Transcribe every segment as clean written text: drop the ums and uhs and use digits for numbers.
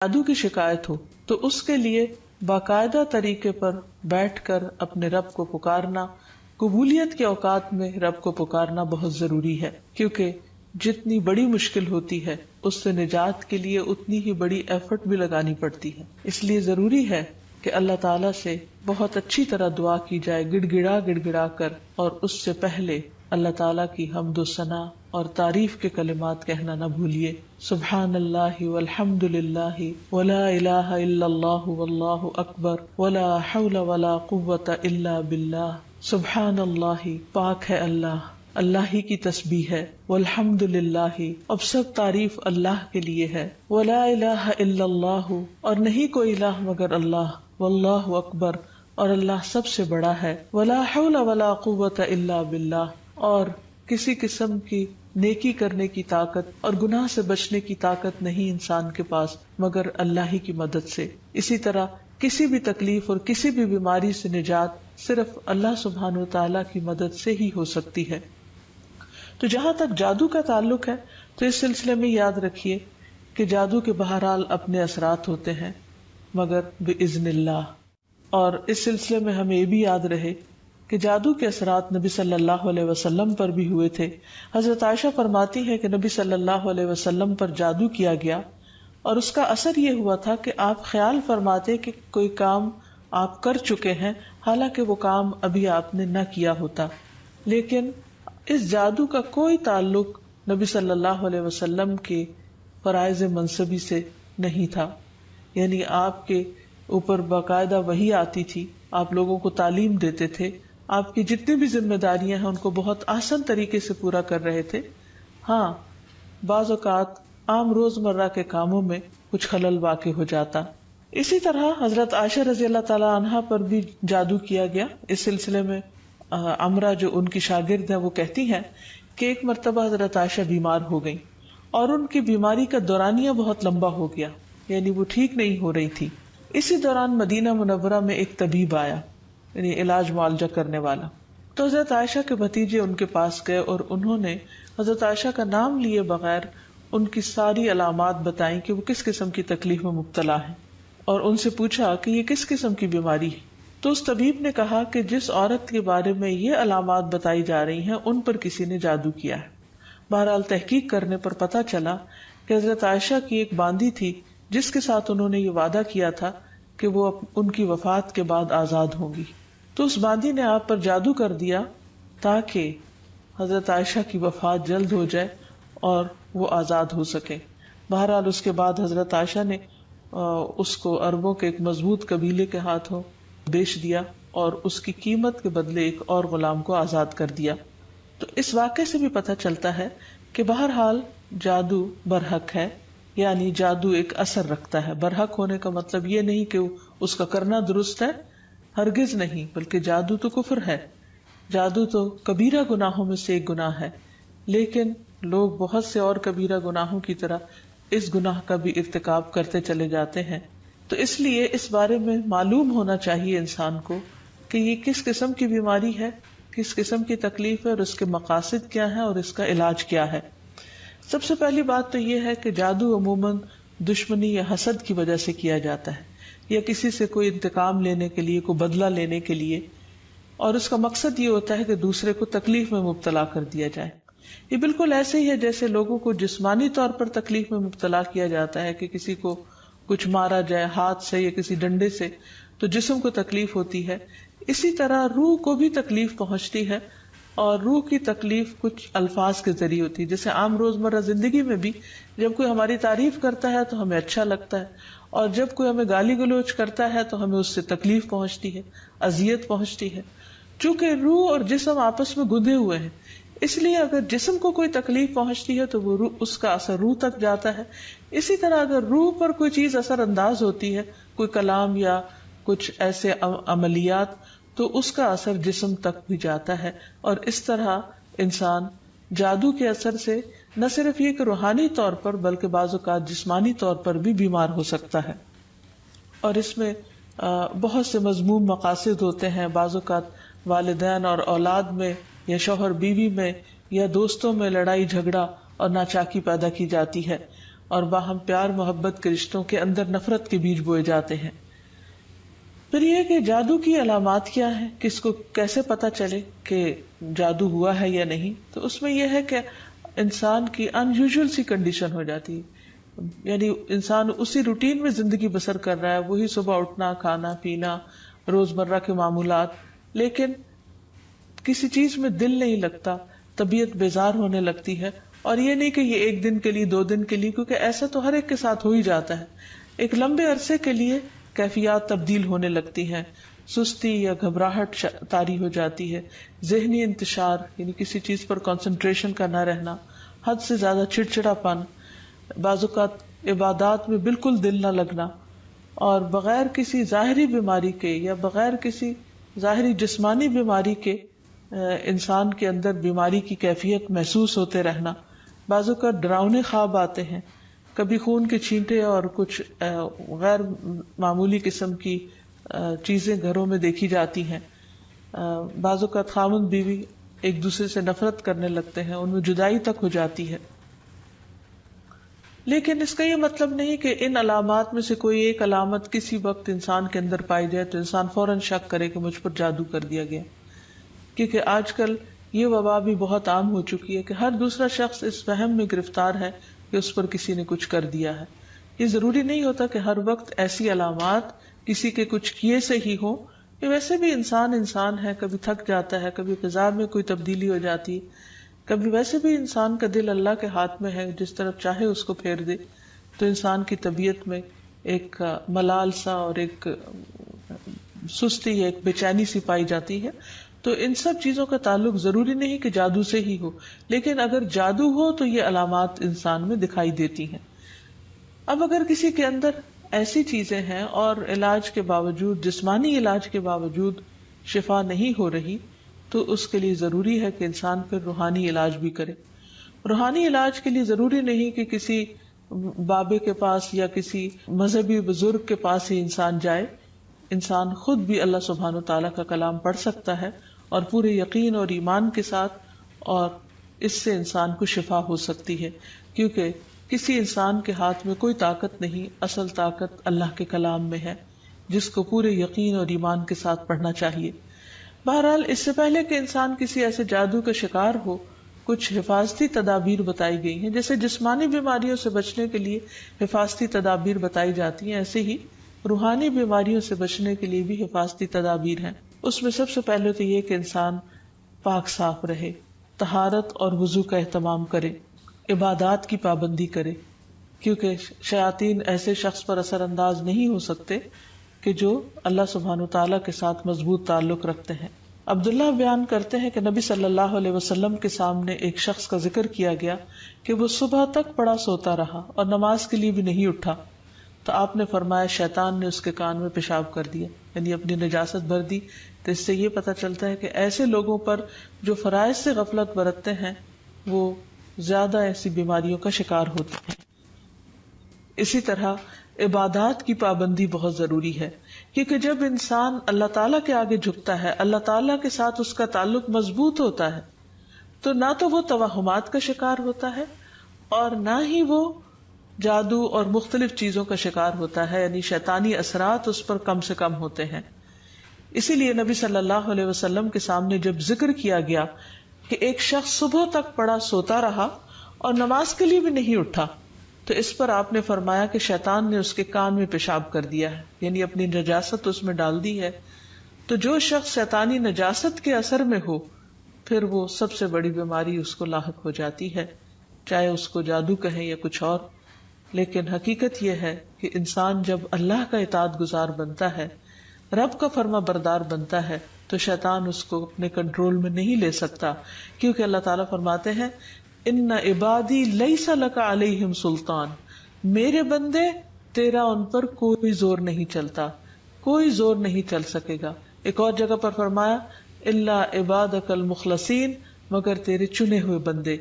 جادو کی شکایت ہو تو اس کے لیے باقاعدہ طریقے پر بیٹھ کر اپنے رب کو پکارنا، قبولیت کے اوقات میں رب کو پکارنا بہت ضروری ہے، کیونکہ جتنی بڑی مشکل ہوتی ہے اس سے نجات کے لیے اتنی ہی بڑی ایفرٹ بھی لگانی پڑتی ہے. اس لیے ضروری ہے کہ اللہ تعالیٰ سے بہت اچھی طرح دعا کی جائے، گڑ گڑا کر، اور اس سے پہلے اللہ تعالیٰ کی حمد و ثنا اور تعریف کے کلمات کہنا نہ بھولیے. سبحان اللہ والحمد للہ ولا الہ الا اللہ واللہ اکبر ولا حول ولا قوة الا باللہ. سبحان اللہ، پاک ہے اللہ، اللہ ہی کی تسبیح ہے. والحمد للہ، اب سب تعریف اللہ کے لیے ہے. ولا الہ الا اللہ، اور نہیں کوئی الہ مگر اللہ. واللہ اکبر، اور اللہ سب سے بڑا ہے. ولا حول ولا قوة الا باللہ، اور کسی قسم کی نیکی کرنے کی طاقت اور گناہ سے بچنے کی طاقت نہیں انسان کے پاس مگر اللہ ہی کی مدد سے. اسی طرح کسی بھی تکلیف اور کسی بھی بیماری سے نجات صرف اللہ سبحانہ وتعالی کی مدد سے ہی ہو سکتی ہے. تو جہاں تک جادو کا تعلق ہے تو اس سلسلے میں یاد رکھیے کہ جادو کے بہرحال اپنے اثرات ہوتے ہیں مگر بإذن اللہ. اور اس سلسلے میں ہمیں یہ بھی یاد رہے کہ جادو کے اثرات نبی صلی اللہ علیہ وسلم پر بھی ہوئے تھے. حضرت عائشہ فرماتی ہے کہ نبی صلی اللہ علیہ وسلم پر جادو کیا گیا اور اس کا اثر یہ ہوا تھا کہ آپ خیال فرماتے کہ کوئی کام آپ کر چکے ہیں حالانکہ وہ کام ابھی آپ نے نہ کیا ہوتا. لیکن اس جادو کا کوئی تعلق نبی صلی اللہ علیہ وسلم کے فرائض منصبی سے نہیں تھا. یعنی آپ کے اوپر باقاعدہ وحی آتی تھی، آپ لوگوں کو تعلیم دیتے تھے، آپ کی جتنی بھی ذمہ داریاں ہیں ان کو بہت آسان طریقے سے پورا کر رہے تھے. ہاں، بعض اوقات عام روزمرہ کے کاموں میں کچھ خلل واقع ہو جاتا. اسی طرح حضرت عائشہ رضی اللہ تعالی عنہا پر بھی جادو کیا گیا. اس سلسلے میں عمرہ جو ان کی شاگرد ہے وہ کہتی ہیں کہ ایک مرتبہ حضرت عائشہ بیمار ہو گئی اور ان کی بیماری کا دورانیہ بہت لمبا ہو گیا، یعنی وہ ٹھیک نہیں ہو رہی تھی. اسی دوران مدینہ منورہ میں ایک طبیب آیا، یعنی علاج معالجہ کرنے والا. تو حضرت عائشہ کے بھتیجے ان کے پاس گئے اور انہوں نے حضرت عائشہ کا نام لیے بغیر ان کی ساری علامات بتائیں کہ وہ کس قسم کی تکلیف میں مبتلا ہیں، اور ان سے پوچھا کہ یہ کس قسم کی بیماری ہے. تو اس طبیب نے کہا کہ جس عورت کے بارے میں یہ علامات بتائی جا رہی ہیں ان پر کسی نے جادو کیا ہے. بہرحال تحقیق کرنے پر پتہ چلا کہ حضرت عائشہ کی ایک باندی تھی جس کے ساتھ انہوں نے یہ وعدہ کیا تھا کہ وہ ان کی وفات کے بعد آزاد ہوں گی. تو اس باندی نے آپ پر جادو کر دیا تاکہ حضرت عائشہ کی وفات جلد ہو جائے اور وہ آزاد ہو سکے. بہرحال اس کے بعد حضرت عائشہ نے اس کو عربوں کے ایک مضبوط قبیلے کے ہاتھوں بیچ دیا اور اس کی قیمت کے بدلے ایک اور غلام کو آزاد کر دیا. تو اس واقعے سے بھی پتہ چلتا ہے کہ بہرحال جادو برحق ہے، یعنی جادو ایک اثر رکھتا ہے. برحق ہونے کا مطلب یہ نہیں کہ اس کا کرنا درست ہے، ہرگز نہیں، بلکہ جادو تو کفر ہے، جادو تو کبیرہ گناہوں میں سے ایک گناہ ہے. لیکن لوگ بہت سے اور کبیرہ گناہوں کی طرح اس گناہ کا بھی ارتکاب کرتے چلے جاتے ہیں. تو اس لیے اس بارے میں معلوم ہونا چاہیے انسان کو کہ یہ کس قسم کی بیماری ہے، کس قسم کی تکلیف ہے اور اس کے مقاصد کیا ہیں اور اس کا علاج کیا ہے. سب سے پہلی بات تو یہ ہے کہ جادو عموماً دشمنی یا حسد کی وجہ سے کیا جاتا ہے، یا کسی سے کوئی انتقام لینے کے لیے، کوئی بدلہ لینے کے لیے، اور اس کا مقصد یہ ہوتا ہے کہ دوسرے کو تکلیف میں مبتلا کر دیا جائے. یہ بالکل ایسے ہی ہے جیسے لوگوں کو جسمانی طور پر تکلیف میں مبتلا کیا جاتا ہے کہ کسی کو کچھ مارا جائے ہاتھ سے یا کسی ڈنڈے سے تو جسم کو تکلیف ہوتی ہے. اسی طرح روح کو بھی تکلیف پہنچتی ہے، اور روح کی تکلیف کچھ الفاظ کے ذریعے ہوتی ہے. جیسے عام روزمرہ زندگی میں بھی جب کوئی ہماری تعریف کرتا ہے تو ہمیں اچھا لگتا ہے، اور جب کوئی ہمیں گالی گلوچ کرتا ہے تو ہمیں اس سے تکلیف پہنچتی ہے، اذیت پہنچتی ہے. چونکہ روح اور جسم آپس میں گندے ہوئے ہیں، اس لیے اگر جسم کو کوئی تکلیف پہنچتی ہے تو وہ روح، اس کا اثر روح تک جاتا ہے. اسی طرح اگر روح پر کوئی چیز اثر انداز ہوتی ہے، کوئی کلام یا کچھ ایسے عملیات، تو اس کا اثر جسم تک بھی جاتا ہے. اور اس طرح انسان جادو کے اثر سے نہ صرف یہ کہ روحانی طور پر بلکہ بعض اوقات جسمانی طور پر بھی بیمار ہو سکتا ہے. اور اس میں بہت سے مذموم مقاصد ہوتے ہیں. بعض اوقات والدین اور اولاد میں یا شوہر بیوی میں یا دوستوں میں لڑائی جھگڑا اور ناچاکی پیدا کی جاتی ہے. اور باہم پیار محبت کے رشتوں کے اندر نفرت کے بیج بوئے جاتے ہیں۔ پھر یہ کہ جادو کی علامات کیا ہیں، کس کو کیسے پتا چلے کہ جادو ہوا ہے یا نہیں، تو اس میں یہ ہے کہ انسان کی ان یوزول سی کنڈیشن ہو جاتی ہے، یعنی انسان اسی روٹین میں زندگی بسر کر رہا ہے، وہی صبح اٹھنا، کھانا پینا، روزمرہ کے معمولات، لیکن کسی چیز میں دل نہیں لگتا، طبیعت بیزار ہونے لگتی ہے۔ اور یہ نہیں کہ یہ ایک دن کے لیے، 2 دن کے لیے، کیونکہ ایسا تو ہر ایک کے ساتھ ہو ہی جاتا ہے، ایک لمبے عرصے کے لیے کیفیات تبدیل ہونے لگتی ہیں، سستی یا گھبراہٹ طاری ہو جاتی ہے، ذہنی انتشار یعنی کسی چیز پر کنسنٹریشن کا نہ رہنا، حد سے زیادہ چڑچڑا پن، بعض اوقات عبادات میں بالکل دل نہ لگنا، اور بغیر کسی ظاہری بیماری کے یا بغیر کسی ظاہری جسمانی بیماری کے انسان کے اندر بیماری کی کیفیت محسوس ہوتے رہنا، بعض اوقات ڈراؤنے خواب آتے ہیں، کبھی خون کے چھینٹے اور کچھ غیر معمولی قسم کی چیزیں گھروں میں دیکھی جاتی ہیں، بعض اوقات خاوند بیوی ایک دوسرے سے نفرت کرنے لگتے ہیں، ان میں جدائی تک ہو جاتی ہے۔ لیکن اس کا یہ مطلب نہیں کہ ان علامات میں سے کوئی ایک علامت کسی وقت انسان کے اندر پائی جائے تو انسان فوراً شک کرے کہ مجھ پر جادو کر دیا گیا، کیونکہ آج کل یہ وبا بھی بہت عام ہو چکی ہے کہ ہر دوسرا شخص اس وہم میں گرفتار ہے کہ اس پر کسی نے کچھ کر دیا ہے۔ یہ ضروری نہیں ہوتا کہ ہر وقت ایسی علامات کسی کے کچھ کیے سے ہی ہو، یہ ویسے بھی انسان ہے، کبھی تھک جاتا ہے، کبھی غذا میں کوئی تبدیلی ہو جاتی ہے، کبھی ویسے بھی انسان کا دل اللہ کے ہاتھ میں ہے، جس طرف چاہے اس کو پھیر دے، تو انسان کی طبیعت میں ایک ملال سا اور ایک سستی، ایک بے چینی سی پائی جاتی ہے۔ تو ان سب چیزوں کا تعلق ضروری نہیں کہ جادو سے ہی ہو، لیکن اگر جادو ہو تو یہ علامات انسان میں دکھائی دیتی ہیں۔ اب اگر کسی کے اندر ایسی چیزیں ہیں اور علاج کے باوجود، جسمانی علاج کے باوجود شفا نہیں ہو رہی، تو اس کے لیے ضروری ہے کہ انسان پھر روحانی علاج بھی کرے۔ روحانی علاج کے لیے ضروری نہیں کہ کسی بابے کے پاس یا کسی مذہبی بزرگ کے پاس ہی انسان جائے، انسان خود بھی اللہ سبحانہ وتعالیٰ کا کلام پڑھ سکتا ہے اور پورے یقین اور ایمان کے ساتھ، اور اس سے انسان کو شفا ہو سکتی ہے، کیونکہ کسی انسان کے ہاتھ میں کوئی طاقت نہیں، اصل طاقت اللہ کے کلام میں ہے، جس کو پورے یقین اور ایمان کے ساتھ پڑھنا چاہیے۔ بہرحال اس سے پہلے کہ انسان کسی ایسے جادو کا شکار ہو، کچھ حفاظتی تدابیر بتائی گئی ہیں، جیسے جسمانی بیماریوں سے بچنے کے لیے حفاظتی تدابیر بتائی جاتی ہیں، ایسے ہی روحانی بیماریوں سے بچنے کے لیے بھی حفاظتی تدابیر ہیں۔ اس میں سب سے پہلے تو یہ کہ انسان پاک صاف رہے، طہارت اور وضو کا اہتمام کرے، عبادات کی پابندی کرے، کیونکہ شیاطین ایسے شخص پر اثر انداز نہیں ہو سکتے کہ جو اللہ سبحانہ وتعالیٰ کے ساتھ مضبوط تعلق رکھتے ہیں۔ عبداللہ بیان کرتے ہیں کہ نبی صلی اللہ علیہ وسلم کے سامنے ایک شخص کا ذکر کیا گیا کہ وہ صبح تک پڑا سوتا رہا اور نماز کے لیے بھی نہیں اٹھا، تو آپ نے فرمایا شیطان نے اس کے کان میں پیشاب کر دیا، یعنی اپنی نجاست بھر دی۔ تو اس سے یہ پتہ چلتا ہے کہ ایسے لوگوں پر جو فرائض سے غفلت برتتے ہیں وہ زیادہ ایسی بیماریوں کا شکار ہوتے ہیں۔ اسی طرح عبادات کی پابندی بہت ضروری ہے، کیونکہ جب انسان اللہ تعالیٰ کے آگے جھکتا ہے، اللہ تعالیٰ کے ساتھ اس کا تعلق مضبوط ہوتا ہے، تو نہ تو وہ توہمات کا شکار ہوتا ہے اور نہ ہی وہ جادو اور مختلف چیزوں کا شکار ہوتا ہے، یعنی شیطانی اثرات اس پر کم سے کم ہوتے ہیں۔ اسی لیے نبی صلی اللہ علیہ وسلم کے سامنے جب ذکر کیا گیا کہ ایک شخص صبح تک پڑا سوتا رہا اور نماز کے لیے بھی نہیں اٹھا، تو اس پر آپ نے فرمایا کہ شیطان نے اس کے کان میں پیشاب کر دیا ہے، یعنی اپنی نجاست اس میں ڈال دی ہے۔ تو جو شخص شیطانی نجاست کے اثر میں ہو، پھر وہ سب سے بڑی بیماری اس کو لاحق ہو جاتی ہے، چاہے اس کو جادو کہیں یا کچھ اور۔ لیکن حقیقت یہ ہے کہ انسان جب اللہ کا اطاعت گزار بنتا ہے، رب کا فرما بردار بنتا ہے، تو شیطان اس کو اپنے کنٹرول میں نہیں لے سکتا، کیونکہ اللہ تعالیٰ فرماتے ہیں ان عبادی لیس لک علیہم سلطان، میرے بندے تیرا ان پر کوئی زور نہیں چلتا، کوئی زور نہیں چل سکے گا۔ ایک اور جگہ پر فرمایا الا عبادک المخلصین، مگر تیرے چنے ہوئے بندے۔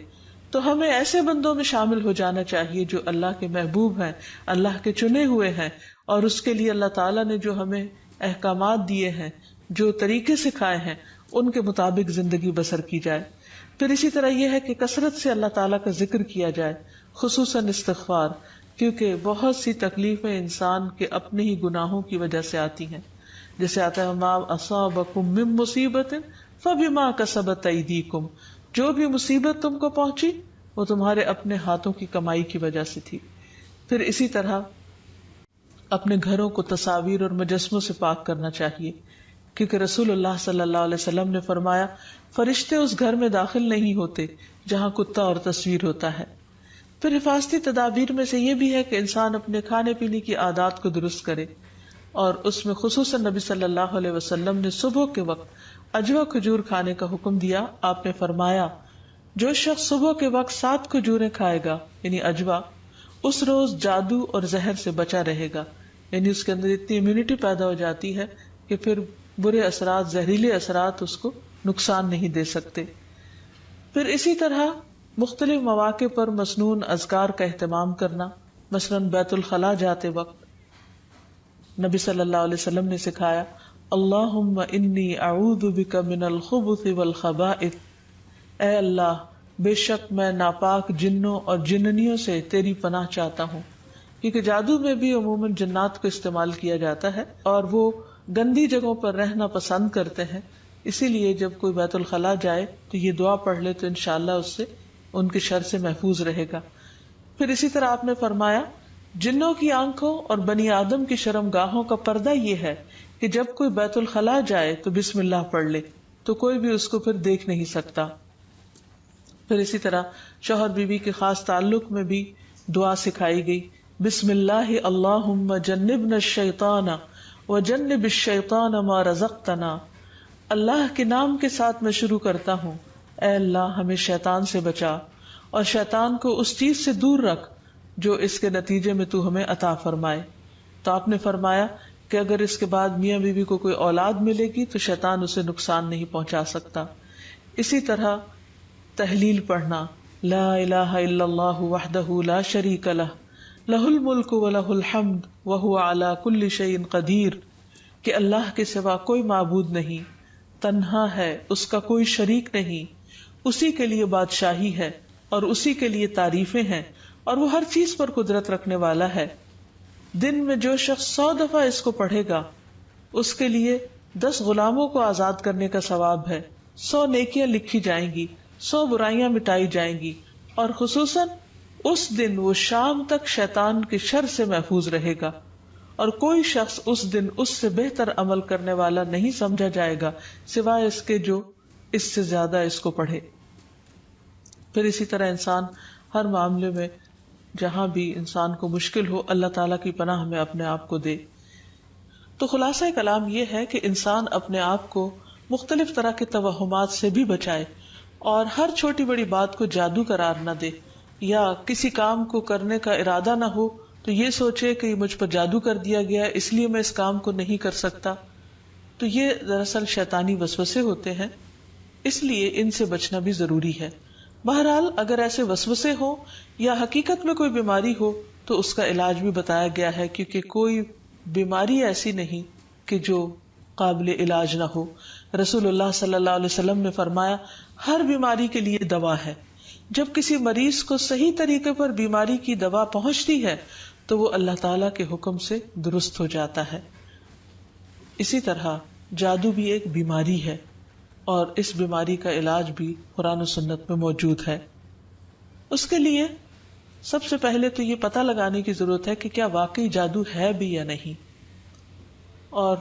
تو ہمیں ایسے بندوں میں شامل ہو جانا چاہیے جو اللہ کے محبوب ہیں، اللہ کے چنے ہوئے ہیں، اور اس کے لیے اللہ تعالیٰ نے جو ہمیں احکامات دیے ہیں، جو طریقے سکھائے ہیں، ان کے مطابق زندگی بسر کی جائے۔ پھر اسی طرح یہ ہے کہ کثرت سے اللہ تعالیٰ کا ذکر کیا جائے، خصوصاً استغفار، کیونکہ بہت سی تکلیفیں انسان کے اپنے ہی گناہوں کی وجہ سے آتی ہیں. جیسے آتا ہے ما اصابکم من مصیبت فبما کسبت ایدیکم، جو بھی مصیبت تم کو پہنچی وہ تمہارے اپنے ہاتھوں کی کمائی کی وجہ سے تھی. پھر اسی طرح اپنے گھروں کو تصاویر اور مجسموں سے پاک کرنا چاہیے، کیونکہ رسول اللہ صلی اللہ علیہ وسلم نے فرمایا فرشتے اس گھر میں داخل نہیں ہوتے جہاں کتا اور تصویر ہوتا ہے. پھر حفاظتی تدابیر میں سے یہ بھی ہے کہ انسان اپنے کھانے پینے کی عادات کو درست کرے، اور اس میں خصوصاً نبی صلی اللہ علیہ وسلم نے صبح کے وقت اجوا کھجور کھانے کا حکم دیا. آپ نے فرمایا جو شخص صبح کے وقت 7 کھجوریں کھائے گا یعنی اجوا، اس روز جادو اور زہر سے بچا رہے گا. یعنی اس کے اندر اتنی امیونٹی پیدا ہو جاتی ہے کہ پھر برے اثرات، زہریلے اثرات اس کو نقصان نہیں دے سکتے. پھر اسی طرح مختلف مواقع پر مسنون اذکار کا اہتمام کرنا، مثلاً بیت الخلاء جاتے وقت نبی صلی اللہ علیہ وسلم نے سکھایا اللہم انی اعوذ بک من الخبث والخبائث، اے اللہ بے شک میں ناپاک جنوں اور جننیوں سے تیری پناہ چاہتا ہوں. کیونکہ جادو میں بھی عموماً جنات کو استعمال کیا جاتا ہے اور وہ گندی جگہوں پر رہنا پسند کرتے ہیں، اسی لیے جب کوئی بیت الخلاء جائے تو یہ دعا پڑھ لے تو انشاءاللہ اس سے ان کے شر سے محفوظ رہے گا. پھر اسی طرح آپ نے فرمایا جنوں کی آنکھوں اور بنی آدم کی شرم گاہوں کا پردہ یہ ہے کہ جب کوئی بیت الخلاء جائے تو بسم اللہ پڑھ لے تو کوئی بھی اس کو پھر دیکھ نہیں سکتا. پھر اسی طرح شوہر بیوی کے خاص تعلق میں بھی دعا سکھائی گئی، بسم اللہ اللہم جنبنا الشیطان وجنب الشیطان ما رزقتنا. اللہ کے نام کے ساتھ میں شروع کرتا ہوں، اے اللہ ہمیں شیطان سے بچا اور شیطان کو اس چیز سے دور رکھ جو اس کے نتیجے میں تو ہمیں عطا فرمائے. تو آپ نے فرمایا کہ اگر اس کے بعد میاں بیوی کو کوئی اولاد ملے گی تو شیطان اسے نقصان نہیں پہنچا سکتا. اسی طرح تحلیل پڑھنا، لا الہ الا اللہ وحدہ لا شریک لہ لہ الملک ولہ الحمد وہو علی کل شیء قدیر، کہ اللہ کے سوا کوئی معبود نہیں، تنہا ہے، اس کا کوئی شریک نہیں، اسی کے لیے بادشاہی ہے اور اسی کے لیے تعریفیں ہیں اور وہ ہر چیز پر قدرت رکھنے والا ہے. دن میں جو شخص 100 دفعہ اس کو پڑھے گا اس کے لیے 10 غلاموں کو آزاد کرنے کا ثواب ہے، 100 نیکیاں لکھی جائیں گی، 100 برائیاں مٹائی جائیں گی، اور خصوصاً اس دن وہ شام تک شیطان کے شر سے محفوظ رہے گا اور کوئی شخص اس دن اس سے بہتر عمل کرنے والا نہیں سمجھا جائے گا سوائے اس کے جو اس سے زیادہ اس کو پڑھے. پھر اسی طرح انسان ہر معاملے میں جہاں بھی انسان کو مشکل ہو اللہ تعالیٰ کی پناہ میں اپنے آپ کو دے. تو خلاصہ کلام یہ ہے کہ انسان اپنے آپ کو مختلف طرح کے توہمات سے بھی بچائے اور ہر چھوٹی بڑی بات کو جادو قرار نہ دے، یا کسی کام کو کرنے کا ارادہ نہ ہو تو یہ سوچے کہ مجھ پر جادو کر دیا گیا اس لیے میں اس کام کو نہیں کر سکتا. تو یہ دراصل شیطانی وسوسے ہوتے ہیں، اس لیے ان سے بچنا بھی ضروری ہے. بہرحال اگر ایسے وسوسے ہوں یا حقیقت میں کوئی بیماری ہو تو اس کا علاج بھی بتایا گیا ہے، کیونکہ کوئی بیماری ایسی نہیں کہ جو قابل علاج نہ ہو. رسول اللہ صلی اللہ علیہ وسلم نے فرمایا ہر بیماری کے لیے دوا ہے. جب کسی مریض کو صحیح طریقے پر بیماری کی دوا پہنچتی ہے تو وہ اللہ تعالیٰ کے حکم سے درست ہو جاتا ہے. اسی طرح جادو بھی ایک بیماری ہے اور اس بیماری کا علاج بھی قرآن و سنت میں موجود ہے. اس کے لیے سب سے پہلے تو یہ پتہ لگانے کی ضرورت ہے کہ کیا واقعی جادو ہے بھی یا نہیں. اور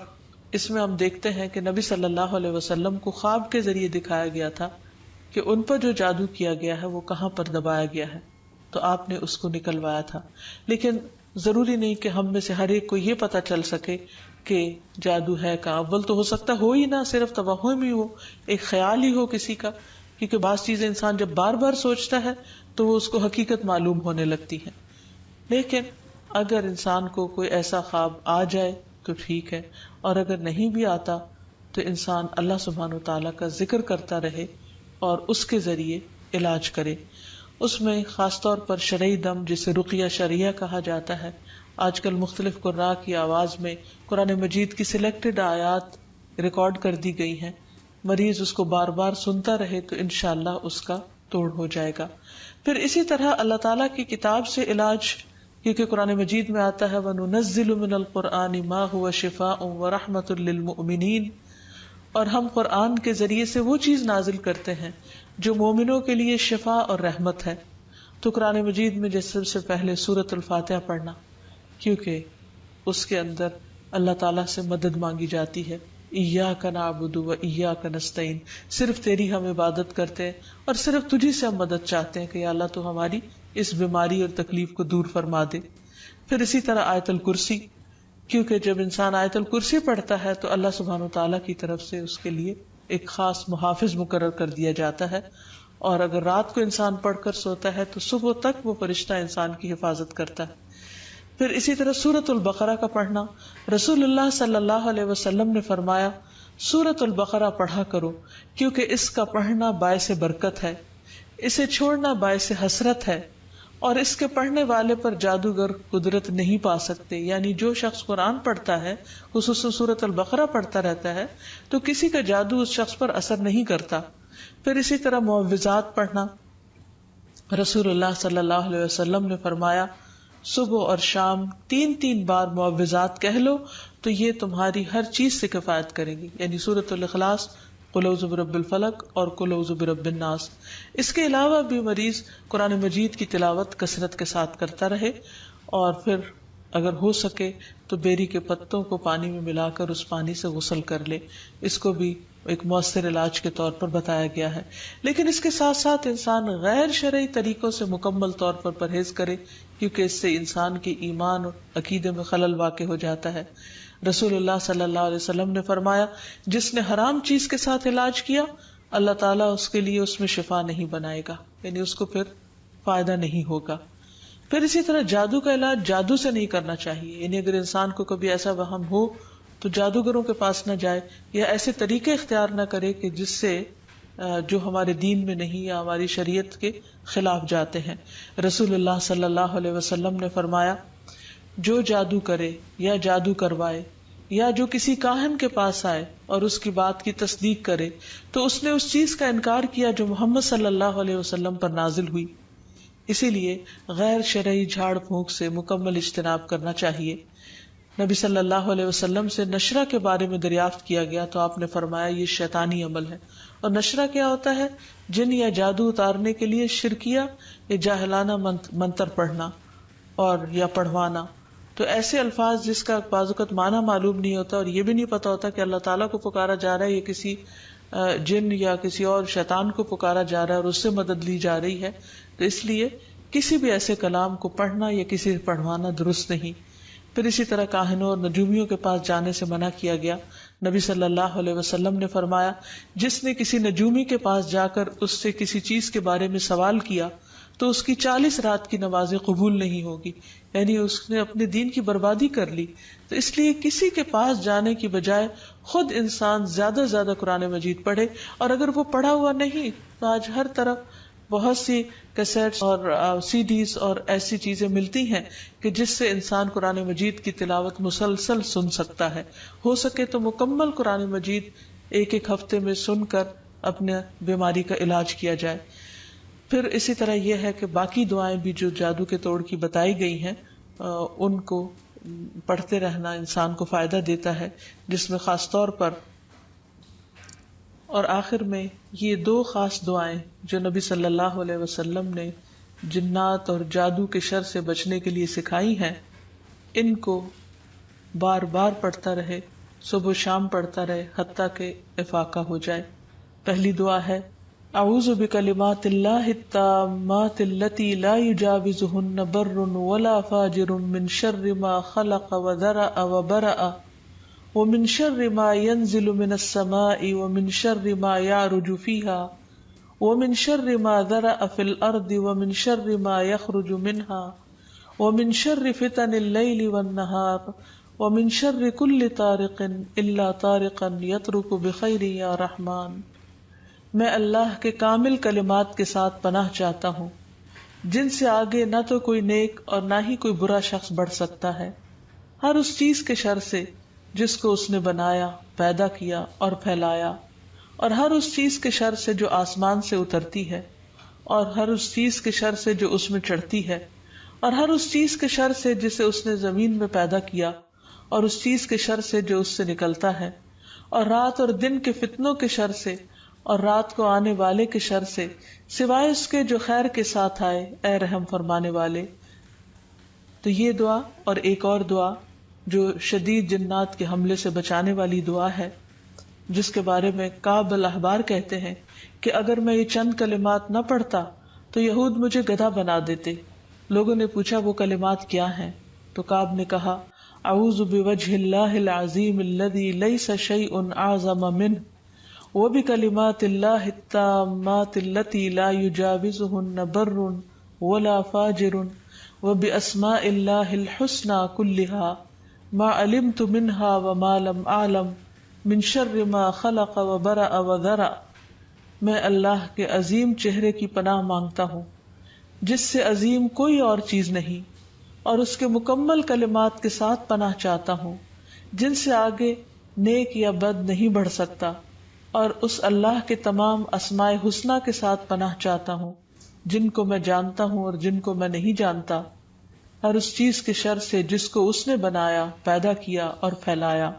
اس میں ہم دیکھتے ہیں کہ نبی صلی اللہ علیہ وسلم کو خواب کے ذریعے دکھایا گیا تھا کہ ان پر جو جادو کیا گیا ہے وہ کہاں پر دبایا گیا ہے، تو آپ نے اس کو نکلوایا تھا. لیکن ضروری نہیں کہ ہم میں سے ہر ایک کو یہ پتا چل سکے کہ جادو ہے کہاں. اول تو ہو سکتا ہو ہی نہ، صرف توہم ہی ہو، ایک خیال ہی ہو کسی کا، کیونکہ بعض چیزیں انسان جب بار بار سوچتا ہے تو وہ اس کو حقیقت معلوم ہونے لگتی ہے. لیکن اگر انسان کو کوئی ایسا خواب آ جائے تو ٹھیک ہے، اور اگر نہیں بھی آتا تو انسان اللہ سبحانہ و تعالیٰ کا ذکر کرتا رہے اور اس کے ذریعے علاج کرے. اس میں خاص طور پر شرعی دم جسے رقیہ شرعیہ کہا جاتا ہے، آج کل مختلف قراء کی آواز میں قرآن مجید کی سلیکٹڈ آیات ریکارڈ کر دی گئی ہیں. مریض اس کو بار بار سنتا رہے تو انشاءاللہ اس کا توڑ ہو جائے گا. پھر اسی طرح اللہ تعالیٰ کی کتاب سے علاج کیونکہ قرآن مجید میں آتا ہے وَنُنَزِّلُ مِنَ الْقُرْآنِ مَا هُوَ شِفَاءٌ وَرَحْمَةٌ لِّلْمُؤْمِنِينَ، اور ہم قرآن کے ذریعے سے وہ چیز نازل کرتے ہیں جو مومنوں کے لیے شفا اور رحمت ہے۔ تو قرآن مجید میں جیسے سب سے پہلے سورۃ الفاتحہ پڑھنا، کیونکہ اس کے اندر اللہ تعالیٰ سے مدد مانگی جاتی ہے، ایاک نعبد و ایاک نستعین، صرف تیری ہم عبادت کرتے ہیں اور صرف تجھی سے ہم مدد چاہتے ہیں کہ یا اللہ تو ہماری اس بیماری اور تکلیف کو دور فرما دے۔ پھر اسی طرح آیت الکرسی، کیونکہ جب انسان آیت الکرسی پڑھتا ہے تو اللہ سبحانہ وتعالیٰ کی طرف سے اس کے لیے ایک خاص محافظ مقرر کر دیا جاتا ہے، اور اگر رات کو انسان پڑھ کر سوتا ہے تو صبح تک وہ فرشتہ انسان کی حفاظت کرتا ہے۔ پھر اسی طرح سورۃ البقرہ کا پڑھنا، رسول اللہ صلی اللہ علیہ وسلم نے فرمایا سورۃ البقرہ پڑھا کرو، کیونکہ اس کا پڑھنا باعث برکت ہے، اسے چھوڑنا باعث حسرت ہے، اور اس کے پڑھنے والے پر جادوگر قدرت نہیں پا سکتے۔ یعنی جو شخص قرآن پڑھتا ہے، خصوصاً سورۃ البقرہ پڑھتا رہتا ہے، تو کسی کا جادو اس شخص پر اثر نہیں کرتا۔ پھر اسی طرح معوذات پڑھنا، رسول اللہ صلی اللہ علیہ وسلم نے فرمایا صبح اور شام 3 بار معوذات کہہ لو تو یہ تمہاری ہر چیز سے کفایت کرے گی، یعنی سورۃ الاخلاص، قل اعوذ برب الفلق اور قل اعوذ برب الناس۔ اس کے علاوہ بھی مریض قرآن مجید کی تلاوت کثرت کے ساتھ کرتا رہے، اور پھر اگر ہو سکے تو بیری کے پتوں کو پانی میں ملا کر اس پانی سے غسل کر لے، اس کو بھی ایک مؤثر علاج کے طور پر بتایا گیا ہے۔ لیکن اس کے ساتھ ساتھ انسان غیر شرعی طریقوں سے مکمل طور پر پرہیز کرے، کیونکہ اس سے انسان کے ایمان اور عقیدے میں خلل واقع ہو جاتا ہے۔ رسول اللہ صلی اللہ علیہ وسلم نے فرمایا جس نے حرام چیز کے ساتھ علاج کیا اللہ تعالیٰ اس کے لیے اس میں شفا نہیں بنائے گا، یعنی اس کو پھر فائدہ نہیں ہوگا۔ پھر اسی طرح جادو کا علاج جادو سے نہیں کرنا چاہیے، یعنی اگر انسان کو کبھی ایسا وہم ہو تو جادوگروں کے پاس نہ جائے یا ایسے طریقے اختیار نہ کرے کہ جس سے جو ہمارے دین میں نہیں یا ہماری شریعت کے خلاف جاتے ہیں۔ رسول اللہ صلی اللہ علیہ وسلم نے فرمایا جو جادو کرے یا جادو کروائے یا جو کسی کاہن کے پاس آئے اور اس کی بات کی تصدیق کرے تو اس نے اس چیز کا انکار کیا جو محمد صلی اللہ علیہ وسلم پر نازل ہوئی۔ اسی لیے غیر شرعی جھاڑ پھونک سے مکمل اجتناب کرنا چاہیے۔ نبی صلی اللہ علیہ وسلم سے نشرہ کے بارے میں دریافت کیا گیا تو آپ نے فرمایا یہ شیطانی عمل ہے۔ اور نشرہ کیا ہوتا ہے؟ جن یا جادو اتارنے کے لیے شرکیہ یا جاہلانہ منتر پڑھنا اور یا پڑھوانا۔ تو ایسے الفاظ جس کا بعض اوقات معنی معلوم نہیں ہوتا اور یہ بھی نہیں پتا ہوتا کہ اللہ تعالیٰ کو پکارا جا رہا ہے یا کسی جن یا کسی اور شیطان کو پکارا جا رہا ہے اور اس سے مدد لی جا رہی ہے، تو اس لیے کسی بھی ایسے کلام کو پڑھنا یا کسی سے پڑھوانا درست نہیں۔ پھر اسی طرح کاہنوں اور نجومیوں کے پاس جانے سے منع کیا گیا۔ نبی صلی اللہ علیہ وسلم نے فرمایا جس نے کسی نجومی کے پاس جا کر اس سے کسی چیز کے بارے میں سوال کیا تو اس کی 40 رات کی نمازیں قبول نہیں ہوگی، یعنی اس نے اپنے دین کی بربادی کر لی۔ تو اس لیے کسی کے پاس جانے کی بجائے خود انسان زیادہ سے زیادہ قرآن مجید پڑھے، اور اگر وہ پڑھا ہوا نہیں تو آج ہر طرف بہت سی کیسٹس اور سی ڈیز اور ایسی چیزیں ملتی ہیں کہ جس سے انسان قرآن مجید کی تلاوت مسلسل سن سکتا ہے۔ ہو سکے تو مکمل قرآن مجید ایک ہفتے میں سن کر اپنے بیماری کا علاج کیا جائے۔ پھر اسی طرح یہ ہے کہ باقی دعائیں بھی جو جادو کے توڑ کی بتائی گئی ہیں ان کو پڑھتے رہنا انسان کو فائدہ دیتا ہے، جس میں خاص طور پر اور آخر میں یہ 2 خاص دعائیں جو نبی صلی اللہ علیہ وسلم نے جنات اور جادو کے شر سے بچنے کے لیے سکھائی ہیں، ان کو بار بار پڑھتا رہے، صبح و شام پڑھتا رہے حتیٰ کہ افاقہ ہو جائے۔ پہلی دعا ہے اعوذ بکلمات اللہ التامات التی لا یجاوزہن بر ولا فاجر من شر ما خلق وذرأ وبرأ ومن شر ما ينزل من السماء ومن شر ما يعرج فيها ومن شر ما ذرأ في الأرض ومن شر ما يخرج منها ومن شر فتن الليل والنهار ومن شر كل طارق إلا طارقا يطرق بخير يا رحمن۔ میں اللہ کے کامل کلمات کے ساتھ پناہ چاہتا ہوں جن سے آگے نہ تو کوئی نیک اور نہ ہی کوئی برا شخص بڑھ سکتا ہے، ہر اس چیز کے شر سے جس کو اس نے بنایا، پیدا کیا اور پھیلایا، اور ہر اس چیز کے شر سے جو آسمان سے اترتی ہے، اور ہر اس چیز کے شر سے جو اس میں چڑھتی ہے، اور ہر اس چیز کے شر سے جسے اس نے زمین میں پیدا کیا، اور اس چیز کے شر سے جو اس سے نکلتا ہے، اور رات اور دن کے فتنوں کے شر سے، اور رات کو آنے والے کے شر سے، سوائے اس کے جو خیر کے ساتھ آئے، اے رحم فرمانے والے۔ تو یہ دعا اور ایک اور دعا جو شدید جنات کے حملے سے بچانے والی دعا ہے، جس کے بارے میں کعب الاحبار کہتے ہیں کہ اگر میں یہ چند کلمات نہ پڑھتا تو یہود مجھے گدھا بنا دیتے۔ لوگوں نے پوچھا وہ کلمات کیا ہیں؟ تو کعب نے کہا اعوذ بوجہ اللہ العظیم الذی لیس شیء اعظم منہ وبکلمات اللہ التامات التی لا یجاوزہن بر ولا فاجر وباسماء اللہ الحسنى كلها ما علمت منها وما لم اعلم من شر ما خلق وبرأ وذرأ۔ میں اللہ کے عظیم چہرے کی پناہ مانگتا ہوں جس سے عظیم کوئی اور چیز نہیں، اور اس کے مکمل کلمات کے ساتھ پناہ چاہتا ہوں جن سے آگے نیک یا بد نہیں بڑھ سکتا، اور اس اللہ کے تمام اسماء حسنہ کے ساتھ پناہ چاہتا ہوں جن کو میں جانتا ہوں اور جن کو میں نہیں جانتا، ہر اس چیز کے شر سے جس کو اس نے بنایا، پیدا کیا اور پھیلایا۔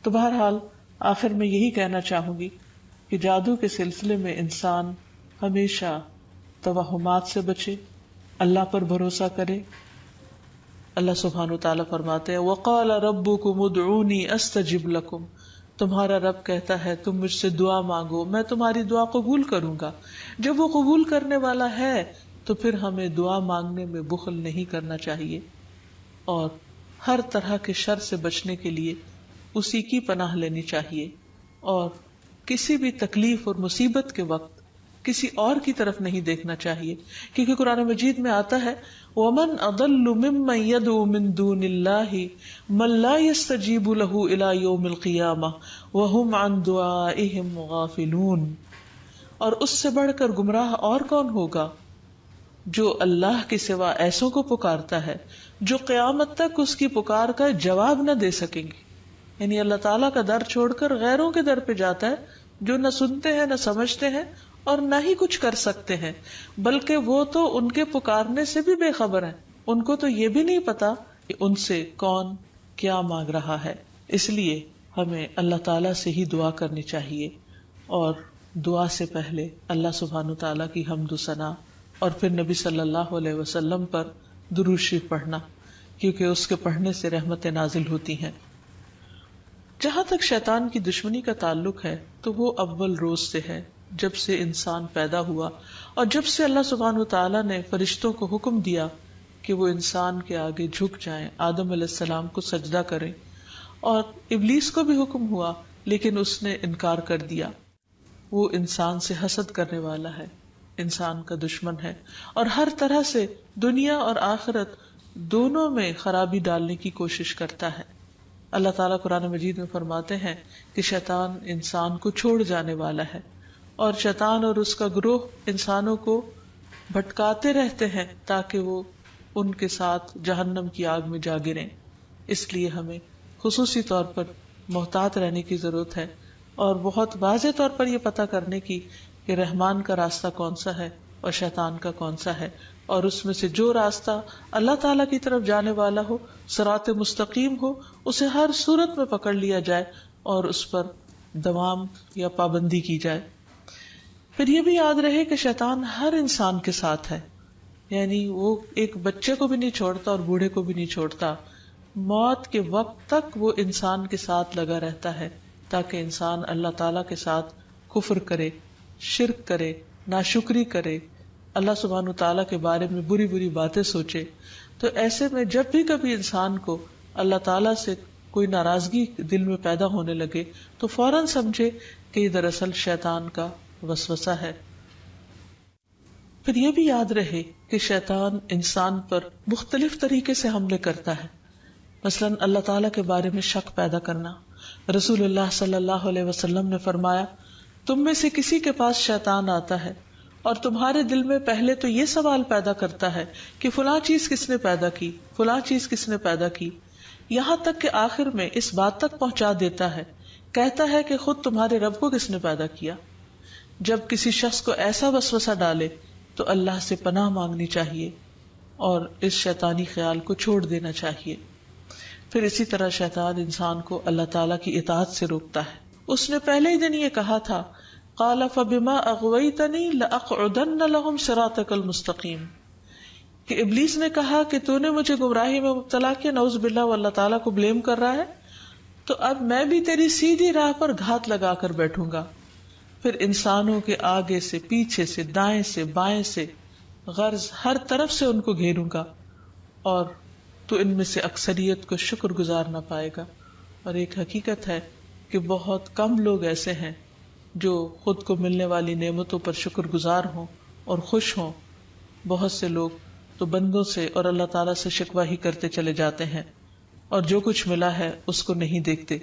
تو بہرحال آخر میں یہی کہنا چاہوں گی کہ جادو کے سلسلے میں انسان ہمیشہ توہمات سے بچے، اللہ پر بھروسہ کرے۔ اللہ سبحانہ وتعالیٰ فرماتے ہیں وَقَالَ رَبُّكُمُ ادْعُونِي أَسْتَجِبْ لَكُمْ، تمہارا رب کہتا ہے تم مجھ سے دعا مانگو میں تمہاری دعا قبول کروں گا۔ جب وہ قبول کرنے والا ہے تو پھر ہمیں دعا مانگنے میں بخل نہیں کرنا چاہیے، اور ہر طرح کے شر سے بچنے کے لیے اسی کی پناہ لینی چاہیے، اور کسی بھی تکلیف اور مصیبت کے وقت کسی اور کی طرف نہیں دیکھنا چاہیے، کیونکہ قرآن مجید میں آتا ہے وَمَنْ أَضَلُّ مِمَّنْ يَدْعُو مِن دُونِ اللَّهِ مَن لَا يَسْتَجِيبُ لَهُ إِلَى يَوْمِ الْقِيَامَةِ وَهُمْ عَن دُعَائِهِمْ غَافِلُونَ۔ اور اس سے بڑھ کر گمراہ اور کون ہوگا جو اللہ کے سوا ایسوں کو پکارتا ہے جو قیامت تک اس کی پکار کا جواب نہ دے سکیں گے۔ یعنی اللہ تعالیٰ کا در چھوڑ کر غیروں کے در پہ جاتا ہے جو نہ سنتے ہیں نہ سمجھتے ہیں اور نہ ہی کچھ کر سکتے ہیں، بلکہ وہ تو ان کے پکارنے سے بھی بے خبر ہیں، ان کو تو یہ بھی نہیں پتا کہ ان سے کون کیا مانگ رہا ہے۔ اس لیے ہمیں اللہ تعالیٰ سے ہی دعا کرنی چاہیے، اور دعا سے پہلے اللہ سبحانہ تعالیٰ کی حمد و ثنا اور پھر نبی صلی اللہ علیہ وسلم پر درود شریف پڑھنا، کیونکہ اس کے پڑھنے سے رحمتیں نازل ہوتی ہیں۔ جہاں تک شیطان کی دشمنی کا تعلق ہے تو وہ اول روز سے ہے، جب سے انسان پیدا ہوا، اور جب سے اللہ سبحانہ وتعالیٰ نے فرشتوں کو حکم دیا کہ وہ انسان کے آگے جھک جائیں، آدم علیہ السلام کو سجدہ کریں، اور ابلیس کو بھی حکم ہوا لیکن اس نے انکار کر دیا۔ وہ انسان سے حسد کرنے والا ہے، انسان کا دشمن ہے، اور ہر طرح سے دنیا اور آخرت دونوں میں خرابی ڈالنے کی کوشش کرتا ہے۔ اللہ تعالیٰ قرآن مجید میں فرماتے ہیں کہ شیطان انسان کو چھوڑ جانے والا ہے، اور شیطان اور اس کا گروہ انسانوں کو بھٹکاتے رہتے ہیں تاکہ وہ ان کے ساتھ جہنم کی آگ میں جا گریں۔ اس لیے ہمیں خصوصی طور پر محتاط رہنے کی ضرورت ہے، اور بہت واضح طور پر یہ پتہ کرنے کی کہ رحمان کا راستہ کون سا ہے اور شیطان کا کون سا ہے، اور اس میں سے جو راستہ اللہ تعالیٰ کی طرف جانے والا ہو، صراط مستقیم ہو، اسے ہر صورت میں پکڑ لیا جائے اور اس پر دوام یا پابندی کی جائے۔ پھر یہ بھی یاد رہے کہ شیطان ہر انسان کے ساتھ ہے، یعنی وہ ایک بچے کو بھی نہیں چھوڑتا اور بوڑھے کو بھی نہیں چھوڑتا، موت کے وقت تک وہ انسان کے ساتھ لگا رہتا ہے تاکہ انسان اللہ تعالیٰ کے ساتھ کفر کرے، شرک کرے، ناشکری کرے، اللہ سبحانہ تعالیٰ کے بارے میں بری بری باتیں سوچے۔ تو ایسے میں جب بھی کبھی انسان کو اللہ تعالیٰ سے کوئی ناراضگی دل میں پیدا ہونے لگے تو فوراً سمجھے کہ یہ دراصل شیطان کا وسوسہ ہے۔ پھر یہ بھی یاد رہے کہ شیطان انسان پر مختلف طریقے سے حملے کرتا ہے، مثلاً اللہ تعالیٰ کے بارے میں شک پیدا کرنا۔ رسول اللہ صلی اللہ علیہ وسلم نے فرمایا، تم میں سے کسی کے پاس شیطان آتا ہے اور تمہارے دل میں پہلے تو یہ سوال پیدا کرتا ہے کہ فلاں چیز کس نے پیدا کی، فلاں چیز کس نے پیدا کی، یہاں تک کہ آخر میں اس بات تک پہنچا دیتا ہے، کہتا ہے کہ خود تمہارے رب کو کس نے پیدا کیا۔ جب کسی شخص کو ایسا وسوسہ ڈالے تو اللہ سے پناہ مانگنی چاہیے اور اس شیطانی خیال کو چھوڑ دینا چاہیے. پھر اسی طرح شیطان انسان کو اللہ تعالیٰ کی اطاعت سے روکتا ہے. اس نے پہلے ہی دن یہ کہا تھا قال فبما اغویتنی لاقعدن لهم صراطک المستقیم، کہ ابلیس نے کہا کہ تو نے مجھے گمراہی میں مبتلا کیا، نعوذ باللہ، وہ اللہ تعالیٰ کو بلیم کر رہا ہے، تو اب میں بھی تیری سیدھی راہ پر گھات لگا کر بیٹھوں گا. پھر انسانوں کے آگے سے، پیچھے سے، دائیں سے، بائیں سے، غرض ہر طرف سے ان کو گھیروں گا، اور تو ان میں سے اکثریت کو شکر گزار نہ پائے گا. اور ایک حقیقت ہے کہ بہت کم لوگ ایسے ہیں جو خود کو ملنے والی نعمتوں پر شکر گزار ہوں اور خوش ہوں. بہت سے لوگ تو بندوں سے اور اللہ تعالیٰ سے شکوہ ہی کرتے چلے جاتے ہیں، اور جو کچھ ملا ہے اس کو نہیں دیکھتے.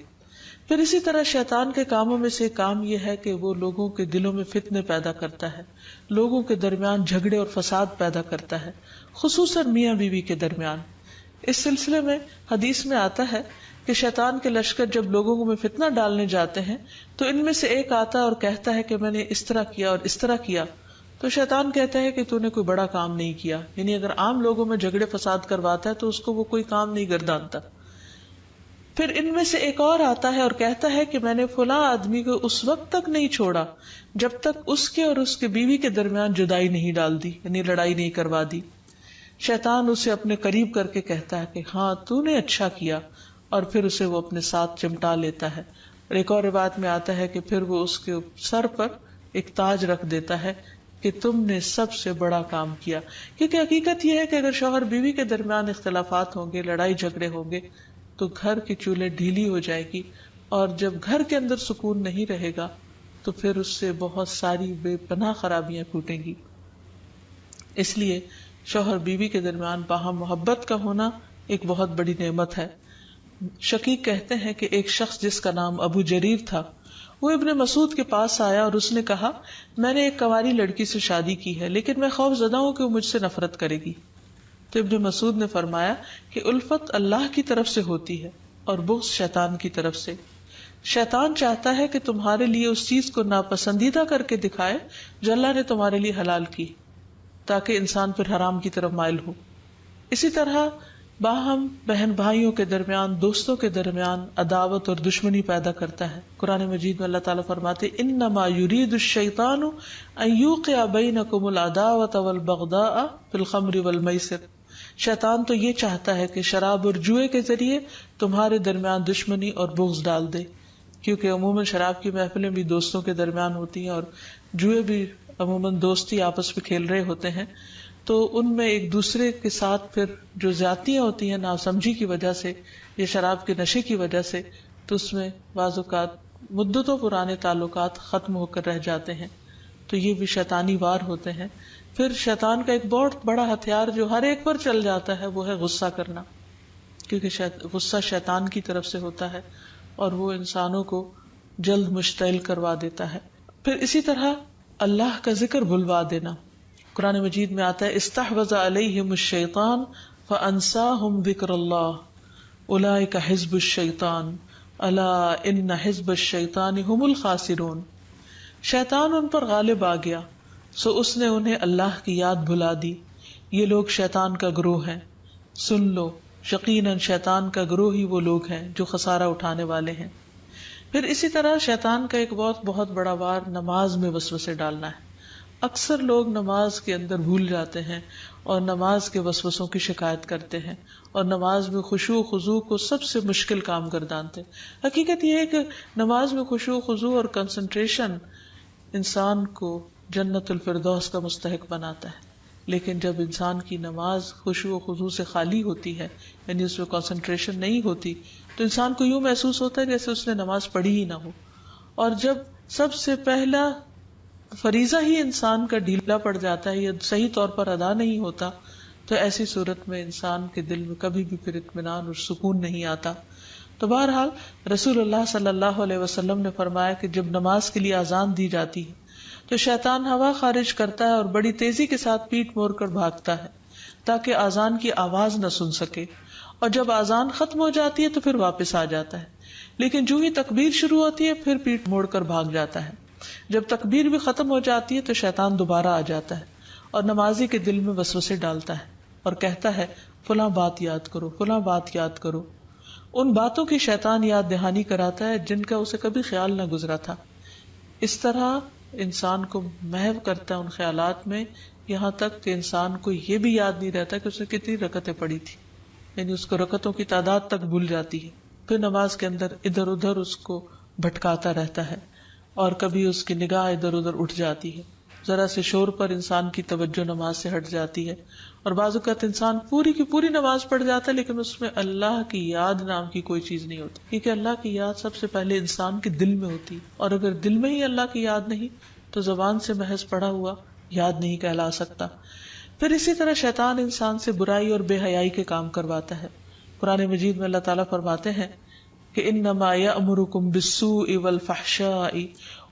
پھر اسی طرح شیطان کے کاموں میں سے کام یہ ہے کہ وہ لوگوں کے دلوں میں فتنے پیدا کرتا ہے، لوگوں کے درمیان جھگڑے اور فساد پیدا کرتا ہے، خصوصاً میاں بیوی کے درمیان. اس سلسلے میں حدیث میں آتا ہے کہ شیطان کے لشکر جب لوگوں میں فتنہ ڈالنے جاتے ہیں تو ان میں سے ایک آتا ہے اور کہتا ہے کہ میں نے اس طرح کیا اور اس طرح کیا. تو شیطان کہتا ہے کہ تو نے کوئی بڑا کام نہیں کیا، یعنی اگر عام لوگوں میں جھگڑے فساد کرواتا ہے تو اس کو وہ کوئی کام نہیں گردانتا. پھر ان میں سے ایک اور آتا ہے اور کہتا ہے کہ میں نے فلاں آدمی کو اس وقت تک نہیں چھوڑا جب تک اس کے اور اس کے بیوی کے درمیان جدائی نہیں ڈال دی، یعنی لڑائی نہیں کروا دی. شیطان اسے اپنے قریب کر کے کہتا ہے کہ ہاں تو نے اچھا کیا، اور پھر اسے وہ اپنے ساتھ چمٹا لیتا ہے. اور ایک اور روایت میں آتا ہے کہ پھر وہ اس کے سر پر ایک تاج رکھ دیتا ہے کہ تم نے سب سے بڑا کام کیا. کیونکہ حقیقت یہ ہے کہ اگر شوہر بیوی کے درمیان اختلافات ہوں گے، لڑائی جھگڑے ہوں گے، تو گھر کی چولہے ڈھیلی ہو جائے گی، اور جب گھر کے اندر سکون نہیں رہے گا تو پھر اس سے بہت ساری بے پناہ خرابیاں پھوٹیں گی. اس لیے شوہر بیوی کے درمیان باہم محبت کا ہونا ایک بہت بڑی نعمت ہے. شقیق کہتے ہیں کہ ایک شخص جس کا نام ابو جریر تھا، وہ ابن مسعود کے پاس آیا اور اس نے کہا میں نے ایک کنواری لڑکی سے شادی کی ہے، لیکن میں خوف زدہ ہوں کہ وہ مجھ سے نفرت کرے گی. تو ابن مسعود نے فرمایا کہ الفت اللہ کی طرف سے ہوتی ہے اور بغض شیطان کی طرف سے. شیطان چاہتا ہے کہ تمہارے لیے اس چیز کو ناپسندیدہ کر کے دکھائے جو اللہ نے تمہارے لیے حلال کی، تاکہ انسان پھر حرام کی طرف مائل ہو. اسی طرح باہم بہن بھائیوں کے درمیان، دوستوں کے درمیان عداوت اور دشمنی پیدا کرتا ہے. قرآن مجید میں اللہ تعالیٰ فرماتے انما یرید الشیطان ان یوقع بینکم العداوۃ والبغضاء فی الخمر والمیسر. شیطان تو یہ چاہتا ہے کہ شراب اور جوئے کے ذریعے تمہارے درمیان دشمنی اور بغض ڈال دے، کیونکہ عموماً شراب کی محفلیں بھی دوستوں کے درمیان ہوتی ہیں، اور جوئے بھی عموماً دوستی آپس میں کھیل رہے ہوتے ہیں، تو ان میں ایک دوسرے کے ساتھ پھر جو زیادتیاں ہوتی ہیں ناسمجھی کی وجہ سے یا شراب کے نشے کی وجہ سے، تو اس میں بعض اوقات مدتوں پرانے تعلقات ختم ہو کر رہ جاتے ہیں. تو یہ بھی شیطانی وار ہوتے ہیں. پھر شیطان کا ایک بہت بڑا ہتھیار جو ہر ایک پر چل جاتا ہے وہ ہے غصہ کرنا، کیونکہ غصہ شیطان کی طرف سے ہوتا ہے اور وہ انسانوں کو جلد مشتعل کروا دیتا ہے. پھر اسی طرح اللہ کا ذکر بھلوا دینا. قرآن مجید میں آتا ہے استحوذ علیہم الشیطان فانساہم ذکر اللہ اولئک حزب الشیطان الا ان حزب الشیطان هم الخاسرون. شیطان ان پر غالب آ گیا، سو اس نے انہیں اللہ کی یاد بھلا دی، یہ لوگ شیطان کا گروہ ہیں، سن لو یقیناً شیطان کا گروہ ہی وہ لوگ ہیں جو خسارہ اٹھانے والے ہیں. پھر اسی طرح شیطان کا ایک بہت بڑا وار نماز میں وسوسے ڈالنا ہے. اکثر لوگ نماز کے اندر بھول جاتے ہیں اور نماز کے وسوسوں کی شکایت کرتے ہیں، اور نماز میں خشوع و خضوع کو سب سے مشکل کام گردانتے ہیں. حقیقت یہ ہے کہ نماز میں خشوع و خضوع اور کنسنٹریشن انسان کو جنت الفردوس کا مستحق بناتا ہے، لیکن جب انسان کی نماز خشوع و خضوع سے خالی ہوتی ہے، یعنی اس میں کنسنٹریشن نہیں ہوتی، تو انسان کو یوں محسوس ہوتا ہے جیسے اس نے نماز پڑھی ہی نہ ہو. اور جب سب سے پہلا فریضہ ہی انسان کا ڈھیلا پڑ جاتا ہے یا صحیح طور پر ادا نہیں ہوتا، تو ایسی صورت میں انسان کے دل میں کبھی بھی پھر اطمینان اور سکون نہیں آتا. تو بہرحال رسول اللہ صلی اللہ علیہ وسلم نے فرمایا کہ جب نماز کے لیے اذان دی جاتی ہے تو شیطان ہوا خارج کرتا ہے اور بڑی تیزی کے ساتھ پیٹ موڑ کر بھاگتا ہے تاکہ اذان کی آواز نہ سن سکے، اور جب اذان ختم ہو جاتی ہے تو پھر واپس آ جاتا ہے. لیکن جو ہی تکبیر شروع ہوتی ہے پھر پیٹ موڑ کر بھاگ جاتا ہے. جب تکبیر بھی ختم ہو جاتی ہے تو شیطان دوبارہ آ جاتا ہے اور نمازی کے دل میں وسوسے ڈالتا ہے. اور کہتا ہے فلاں بات یاد کرو، فلاں بات یاد کرو. ان باتوں کی شیطان یاد دہانی کراتا ہے جن کا اسے کبھی خیال نہ گزرا تھا. اس طرح انسان کو محو کرتا ہے ان خیالات میں، یہاں تک کہ انسان کو یہ بھی یاد نہیں رہتا کہ اس نے کتنی رکعتیں پڑھی تھی، یعنی اس کو رکعتوں کی تعداد تک بھول جاتی ہے. پھر نماز کے اندر ادھر ادھر اس کو بھٹکاتا رہتا ہے، اور کبھی اس کی نگاہ ادھر ادھر اٹھ جاتی ہے، ذرا سے شور پر انسان کی توجہ نماز سے ہٹ جاتی ہے. اور بعض اوقات انسان پوری کی پوری نماز پڑھ جاتا ہے لیکن اس میں اللہ کی یاد نام کی کوئی چیز نہیں ہوتی، کیونکہ اللہ کی یاد سب سے پہلے انسان کے دل میں ہوتی، اور اگر دل میں ہی اللہ کی یاد نہیں تو زبان سے محض پڑھا ہوا یاد نہیں کہلا سکتا. پھر اسی طرح شیطان انسان سے برائی اور بے حیائی کے کام کرواتا ہے. قرآن مجید میں اللہ تعالیٰ فرماتے ہیں کہ انما یأمرکم بالسوء والفحشاء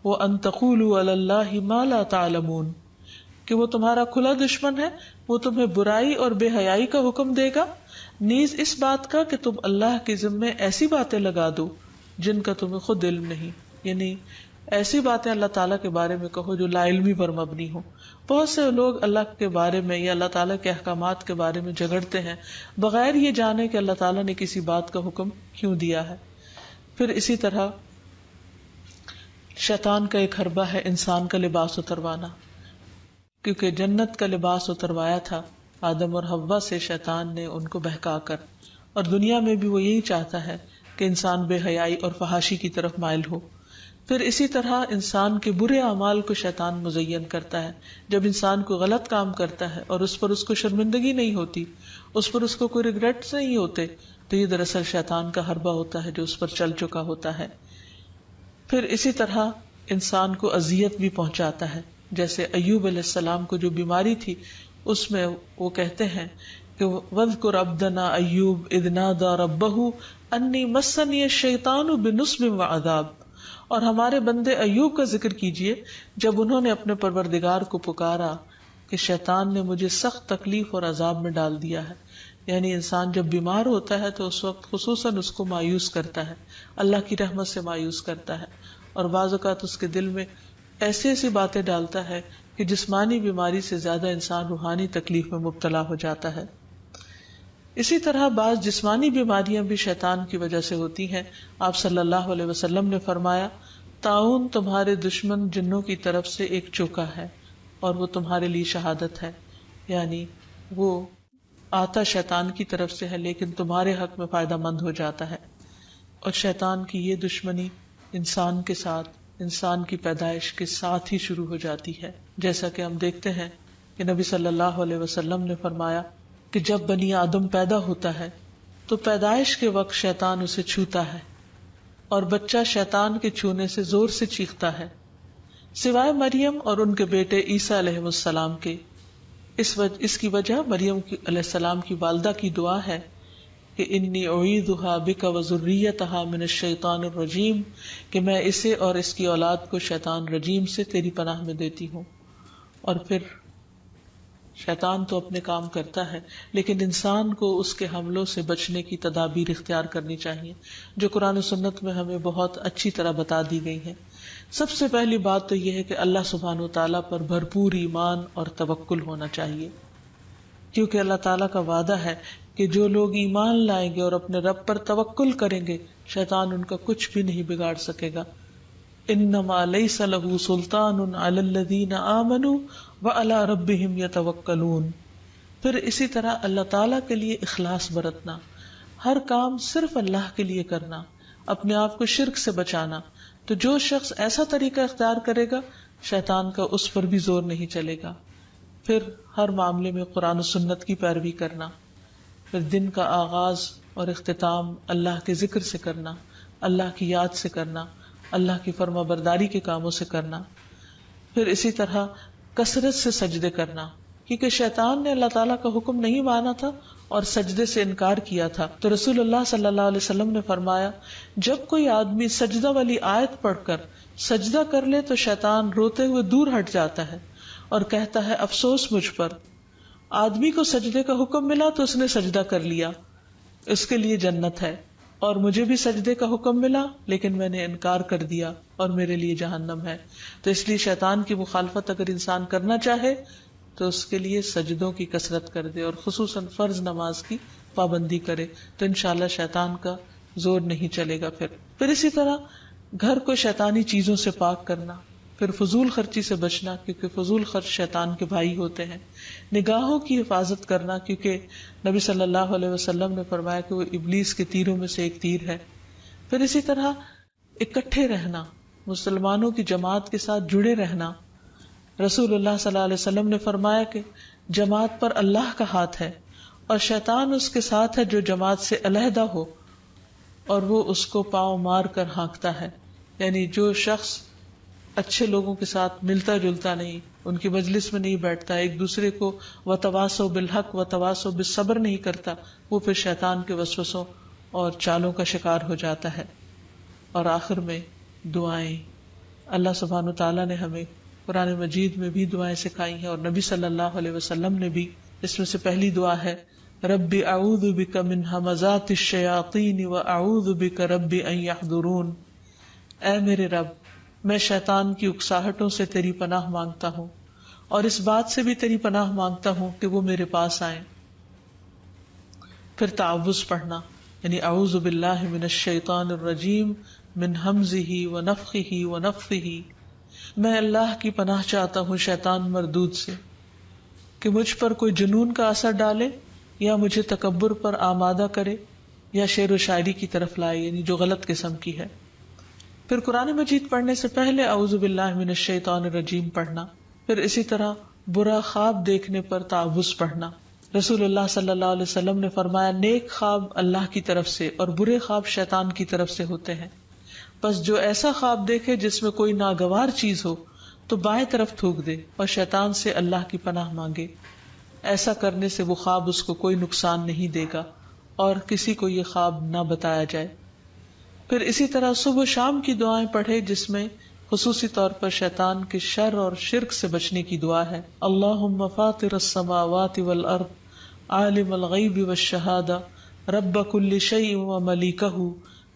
وان تقولوا علی اللہ ما لا تعلمون، کہ وہ تمہارا کھلا دشمن ہے، وہ تمہیں برائی اور بے حیائی کا حکم دے گا، نیز اس بات کا کہ تم اللہ کے ذمے ایسی باتیں لگا دو جن کا تمہیں خود علم نہیں. یعنی ایسی باتیں اللہ تعالیٰ کے بارے میں کہو جو لا علمی پر مبنی ہو. بہت سے لوگ اللہ کے بارے میں یا اللہ تعالیٰ کے احکامات کے بارے میں جھگڑتے ہیں بغیر یہ جانے کہ اللہ تعالیٰ نے کسی بات کا حکم کیوں دیا ہے. پھر اسی طرح شیطان کا ایک حربہ ہے انسان کا لباس اتروانا، کیونکہ جنت کا لباس اتروایا تھا آدم اور حوا سے شیطان نے ان کو بہکا کر، اور دنیا میں بھی وہ یہی چاہتا ہے کہ انسان بے حیائی اور فحاشی کی طرف مائل ہو. پھر اسی طرح انسان کے برے اعمال کو شیطان مزین کرتا ہے. جب انسان کو غلط کام کرتا ہے اور اس پر اس کو شرمندگی نہیں ہوتی، اس پر اس کو کوئی ریگریٹس نہیں ہوتے، تو یہ دراصل شیطان کا حربہ ہوتا ہے جو اس پر چل چکا ہوتا ہے. پھر اسی طرح انسان کو اذیت بھی پہنچاتا ہے، جیسے ایوب علیہ السلام کو جو بیماری تھی اس میں وہ کہتے ہیں کہ وَاذْكُرْ عَبْدَنَا أَيُّوبَ إِذْ نَادَى رَبَّهُ أَنِّي مَسَّنِيَ الشَّيْطَانُ بِنُصْبٍ وَعَذَابٍ. اور ہمارے بندے ایوب کا ذکر کیجئے جب انہوں نے اپنے پروردگار کو پکارا کہ شیطان نے مجھے سخت تکلیف اور عذاب میں ڈال دیا ہے. یعنی انسان جب بیمار ہوتا ہے تو اس وقت خصوصاً اس کو مایوس کرتا ہے، اللہ کی رحمت سے مایوس کرتا ہے، اور بعض اوقات اس کے دل میں ایسی ایسی باتیں ڈالتا ہے کہ جسمانی بیماری سے زیادہ انسان روحانی تکلیف میں مبتلا ہو جاتا ہے. اسی طرح بعض جسمانی بیماریاں بھی شیطان کی وجہ سے ہوتی ہیں. آپ صلی اللہ علیہ وسلم نے فرمایا طاعون تمہارے دشمن جنوں کی طرف سے ایک چوکا ہے اور وہ تمہارے لیے شہادت ہے. یعنی وہ آتا شیطان کی طرف سے ہے لیکن تمہارے حق میں فائدہ مند ہو جاتا ہے. اور شیطان کی یہ دشمنی انسان کے ساتھ، انسان کی پیدائش کے ساتھ ہی شروع ہو جاتی ہے. جیسا کہ ہم دیکھتے ہیں کہ نبی صلی اللہ علیہ وسلم نے فرمایا کہ جب بنی آدم پیدا ہوتا ہے تو پیدائش کے وقت شیطان اسے چھوتا ہے اور بچہ شیطان کے چھونے سے زور سے چیختا ہے سوائے مریم اور ان کے بیٹے عیسیٰ علیہ السلام کے. اس کی وجہ مریم علیہ السلام کی والدہ کی دعا ہے کہ انی اعیذھا بک وذریتھا من الشیطان الرجیم، کہ میں اسے اور اس کی اولاد کو شیطان رجیم سے تیری پناہ میں دیتی ہوں. اور پھر شیطان تو اپنے کام کرتا ہے لیکن انسان کو اس کے حملوں سے بچنے کی تدابیر اختیار کرنی چاہیے جو قرآن و سنت میں ہمیں بہت اچھی طرح بتا دی گئی ہیں. سب سے پہلی بات تو یہ ہے کہ اللہ سبحانہ وتعالیٰ پر بھرپور ایمان اور توکل ہونا چاہیے، کیونکہ اللہ تعالیٰ کا وعدہ ہے کہ جو لوگ ایمان لائیں گے اور اپنے رب پر توکل کریں گے شیطان ان کا کچھ بھی نہیں بگاڑ سکے گا. انما لیس لہ سلطان علی الذین آمنوا وعلی ربہم یتوکلون. پھر اسی طرح اللہ تعالیٰ کے لیے اخلاص برتنا، ہر کام صرف اللہ کے لیے کرنا، اپنے آپ کو شرک سے بچانا. تو جو شخص ایسا طریقہ اختیار کرے گا شیطان کا اس پر بھی زور نہیں چلے گا. پھر ہر معاملے میں قرآن و سنت کی پیروی کرنا، پھر دن کا آغاز اور اختتام اللہ کے ذکر سے کرنا، اللہ کی یاد سے کرنا، اللہ کی فرما برداری کے کاموں سے کرنا. پھر اسی طرح کثرت سے سجدے کرنا، کیونکہ شیطان نے اللہ تعالیٰ کا حکم نہیں مانا تھا اور سجدے سے انکار کیا تھا. تو رسول اللہ صلی اللہ علیہ وسلم نے فرمایا جب کوئی آدمی سجدہ والی آیت پڑھ کر سجدہ کر لے تو شیطان روتے ہوئے دور ہٹ جاتا ہے اور کہتا ہے افسوس مجھ پر. آدمی کو سجدے کا حکم ملا تو اس نے سجدہ کر لیا، اس کے لیے جنت ہے، اور مجھے بھی سجدے کا حکم ملا لیکن میں نے انکار کر دیا اور میرے لیے جہنم ہے. تو اس لیے شیطان کی مخالفت اگر انسان کرنا چاہے تو اس کے لیے سجدوں کی کثرت کر دے اور خصوصاً فرض نماز کی پابندی کرے، تو انشاءاللہ شیطان کا زور نہیں چلے گا۔ پھر اسی طرح گھر کو شیطانی چیزوں سے پاک کرنا، پھر فضول خرچی سے بچنا کیونکہ فضول خرچ شیطان کے بھائی ہوتے ہیں، نگاہوں کی حفاظت کرنا کیونکہ نبی صلی اللہ علیہ وسلم نے فرمایا کہ وہ ابلیس کے تیروں میں سے ایک تیر ہے، پھر اسی طرح اکٹھے رہنا، مسلمانوں کی جماعت کے ساتھ جڑے رہنا۔ رسول اللہ صلی اللہ علیہ وسلم نے فرمایا کہ جماعت پر اللہ کا ہاتھ ہے اور شیطان اس کے ساتھ ہے جو جماعت سے علیحدہ ہو اور وہ اس کو پاؤں مار کر ہانکتا ہے، یعنی جو شخص اچھے لوگوں کے ساتھ ملتا جلتا نہیں، ان کی مجلس میں نہیں بیٹھتا، ایک دوسرے کو وتواصوا بالحق وتواصوا بالصبر نہیں کرتا، وہ پھر شیطان کے وسوسوں اور چالوں کا شکار ہو جاتا ہے۔ اور آخر میں دعائیں، اللہ سبحانہ وتعالیٰ نے ہمیں قرآن مجید میں بھی دعائیں سکھائی ہیں اور نبی صلی اللہ علیہ وسلم نے بھی۔ اس میں سے پہلی دعا ہے رب اعوذ بک من ہمزات الشیاطین واعوذ بک رب ان یحضرون، اے میرے رب میں شیطان کی اکساہٹوں سے تیری پناہ مانگتا ہوں اور اس بات سے بھی تیری پناہ مانگتا ہوں کہ وہ میرے پاس آئیں۔ پھر تعوذ پڑھنا، یعنی اعوذ باللہ من الشیطان الرجیم من ہمزہ ونفخہ ونفثہ، میں اللہ کی پناہ چاہتا ہوں شیطان مردود سے کہ مجھ پر کوئی جنون کا اثر ڈالے یا مجھے تکبر پر آمادہ کرے یا شعر و شاعری کی طرف لائے، یعنی جو غلط قسم کی ہے۔ پھر قرآن مجید پڑھنے سے پہلے اعوذ باللہ من الشیطان الرجیم پڑھنا، پھر اسی طرح برا خواب دیکھنے پر تعوذ پڑھنا۔ رسول اللہ صلی اللہ علیہ وسلم نے فرمایا نیک خواب اللہ کی طرف سے اور برے خواب شیطان کی طرف سے ہوتے ہیں، بس جو ایسا خواب دیکھے جس میں کوئی ناگوار چیز ہو تو بائیں طرف تھوک دے اور شیطان سے اللہ کی پناہ مانگے، ایسا کرنے سے وہ خواب اس کو کوئی نقصان نہیں دے گا اور کسی کو یہ خواب نہ بتایا جائے۔ پھر اسی طرح صبح و شام کی دعائیں پڑھے جس میں خصوصی طور پر شیطان کے شر اور شرک سے بچنے کی دعا ہے۔ اللہم فاطر السماوات والارض عالم الغیب والشہادہ رب کل شیء وملیکہ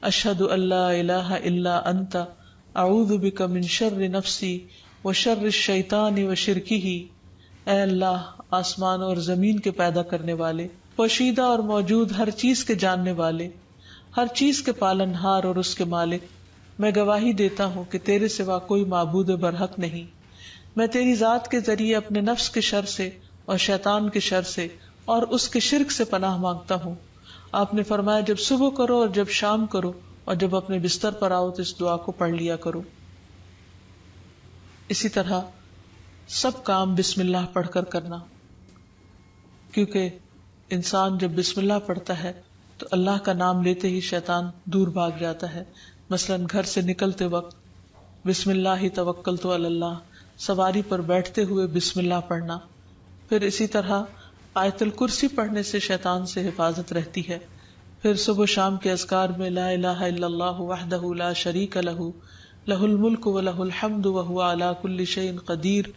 اشہد ان لا الہ الا انت اعوذ بک من شر نفسی وشر الشیطان وشرکہ، اے اللہ آسمان اور زمین کے پیدا کرنے والے، پوشیدہ اور موجود ہر چیز کے جاننے والے، ہر چیز کے پالنہار اور اس کے مالک، میں گواہی دیتا ہوں کہ تیرے سوا کوئی معبود برحق نہیں، میں تیری ذات کے ذریعے اپنے نفس کے شر سے اور شیطان کے شر سے اور اس کے شرک سے پناہ مانگتا ہوں۔ آپ نے فرمایا جب صبح کرو اور جب شام کرو اور جب اپنے بستر پر آؤ تو اس دعا کو پڑھ لیا کرو۔ اسی طرح سب کام بسم اللہ پڑھ کر کرنا، کیونکہ انسان جب بسم اللہ پڑھتا ہے تو اللہ کا نام لیتے ہی شیطان دور بھاگ جاتا ہے۔ مثلا گھر سے نکلتے وقت بسم اللہ توکلت علی اللہ، سواری پر بیٹھتے ہوئے بسم اللہ پڑھنا۔ پھر اسی طرح آیت الکرسی پڑھنے سے شیطان سے حفاظت رہتی ہے۔ پھر صبح و شام کے اذکار میں لا الہ الا اللہ وحدہ لا شریک لہ لہ الملک ولہ الحمد وہو علی کل شیء قدیر،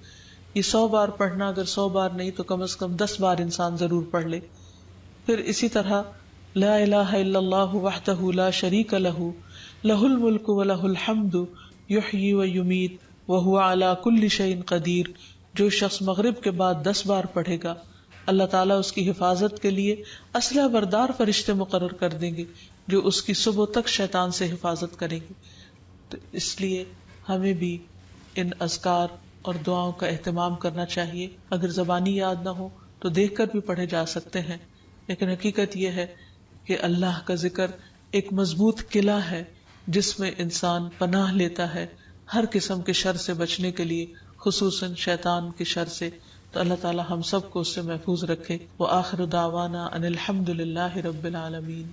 یہ 100 بار پڑھنا، اگر 100 بار نہیں تو کم از کم 10 بار انسان ضرور پڑھ لے۔ پھر اسی طرح لا الہ الا اللہ وحدہ لا شریک لہ لہ الملک ولہ الحمد یحیی ویمیت وہو علی کل شیء قدیر، جو شخص مغرب کے بعد 10 بار پڑھے گا اللہ تعالیٰ اس کی حفاظت کے لیے اسلحہ بردار فرشتے مقرر کر دیں گے جو اس کی صبح تک شیطان سے حفاظت کریں گے۔ تو اس لیے ہمیں بھی ان اذکار اور دعاؤں کا اہتمام کرنا چاہیے۔ اگر زبانی یاد نہ ہو تو دیکھ کر بھی پڑھے جا سکتے ہیں، لیکن حقیقت یہ ہے کہ اللہ کا ذکر ایک مضبوط قلعہ ہے جس میں انسان پناہ لیتا ہے ہر قسم کے شر سے بچنے کے لیے، خصوصاً شیطان کے شر سے۔ تو اللہ تعالی ہم سب کو اس سے محفوظ رکھے۔ وآخر دعوانا ان الحمد للہ رب العالمین۔